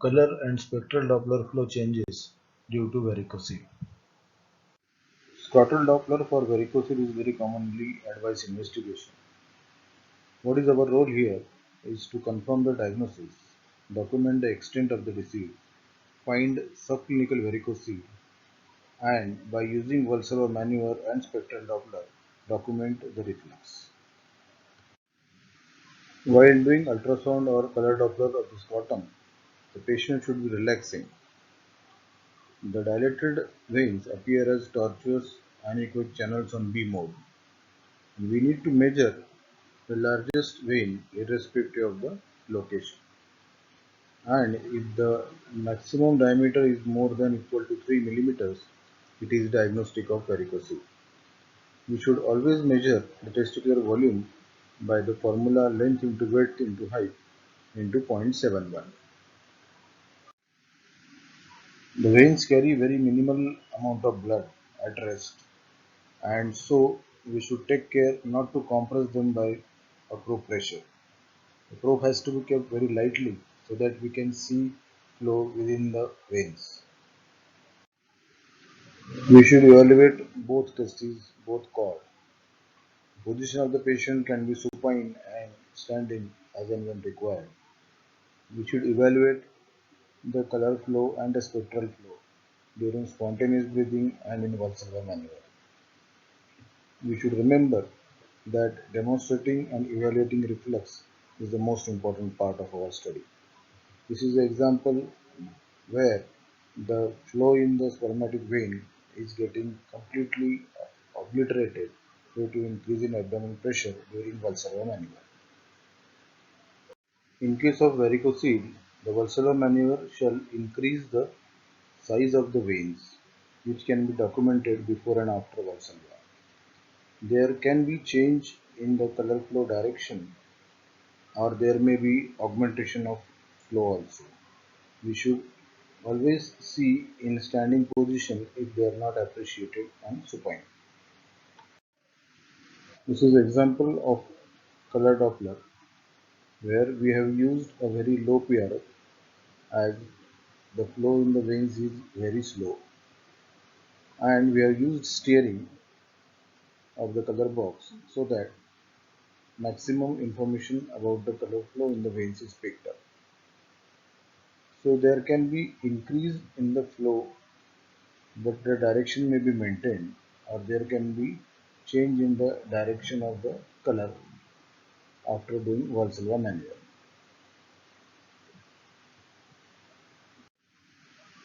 Color and spectral Doppler flow changes due to varicocele. Scrotal Doppler for varicocele is very commonly advised investigation. What is our role here is to confirm the diagnosis, document the extent of the disease, find subclinical varicocele, and by using Valsalva maneuver and spectral Doppler, document the reflux. While doing ultrasound or color Doppler of the scrotum, the patient should be relaxing. The dilated veins appear as tortuous anechoic channels on B mode. We need to measure the largest vein irrespective of the location. And if the maximum diameter is more than equal to 3 millimeters, it is diagnostic of varicocele. We should always measure the testicular volume by the formula length into width into height into 0.71. The veins carry very minimal amount of blood at rest, and so we should take care not to compress them by a probe pressure. The probe has to be kept very lightly so that we can see flow within the veins. We should evaluate both testes, both cord. The position of the patient can be supine and standing as and when required. We should evaluate the color flow and the spectral flow during spontaneous breathing and in Valsalva maneuver. We should remember that demonstrating and evaluating reflux is the most important part of our study. This is an example where the flow in the spermatic vein is getting completely obliterated due to increase in abdominal pressure during Valsalva maneuver. In case of varicocele, the Valsalva maneuver shall increase the size of the veins, which can be documented before and after Valsalva. There can be change in the color flow direction, or there may be augmentation of flow also. We should always see in standing position if they are not appreciated on supine. This is example of color Doppler where we have used a very low PRF as the flow in the veins is very slow, and we have used steering of the color box so that maximum information about the color flow in the veins is picked up. So there can be increase in the flow, but the direction may be maintained, or there can be change in the direction of the color after doing Valsalva maneuver.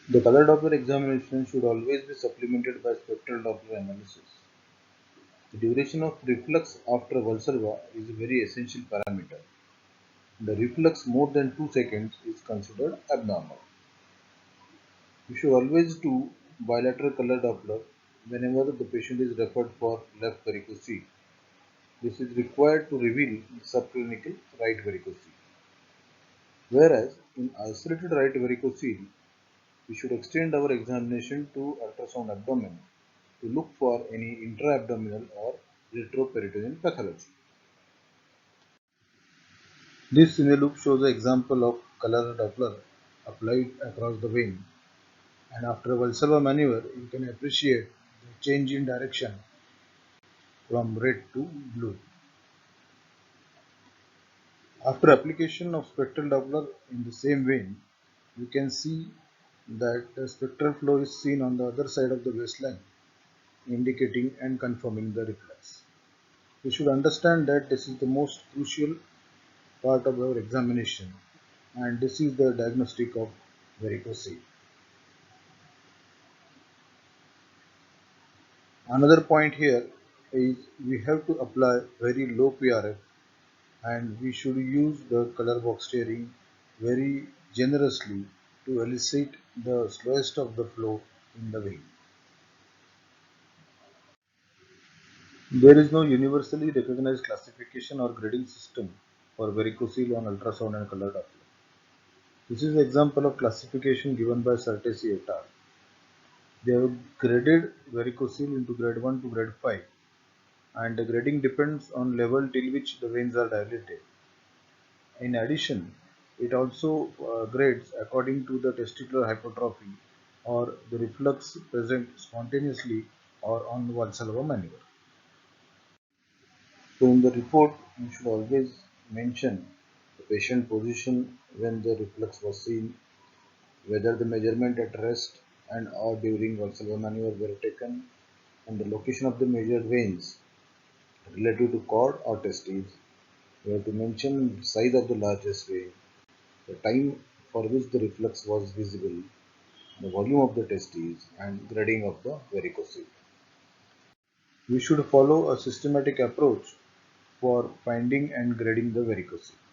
The color Doppler examination should always be supplemented by spectral Doppler analysis. The duration of reflux after Valsalva is a very essential parameter. The reflux more than 2 seconds is considered abnormal. We should always do bilateral color Doppler whenever the patient is referred for left varicocele. This is required to reveal the subclinical right varicocele. Whereas in isolated right varicocele, we should extend our examination to ultrasound abdomen to look for any intra-abdominal or retroperitoneal pathology. This in a loop shows an example of color Doppler applied across the vein, and after a Valsalva maneuver, you can appreciate the change in direction from red to blue. After application of spectral Doppler in the same vein, you can see that the spectral flow is seen on the other side of the waistline, indicating and confirming the reflex. We should understand that this is the most crucial part of our examination, and this is the diagnostic of varicocele. Another point here is we have to apply very low PRF, and we should use the color box steering very generously to elicit the slowest of the flow in the vein. There is no universally recognized classification or grading system for varicocele on ultrasound and color Doppler. This is an example of classification given by Sartesi et al. They have graded varicocele into grade 1 to grade 5, and the grading depends on level till which the veins are dilated. In addition, It also grades according to the testicular hypertrophy or the reflux present spontaneously or on Valsalva maneuver. So in the report, you should always mention the patient position when the reflux was seen, whether the measurement at rest and or during Valsalva maneuver were taken, and the location of the measured veins relative to cord or testes. We have to mention the size of the largest vein, the time for which the reflux was visible, the volume of the testes, and grading of the varicocele. We should follow a systematic approach for finding and grading the varicocele.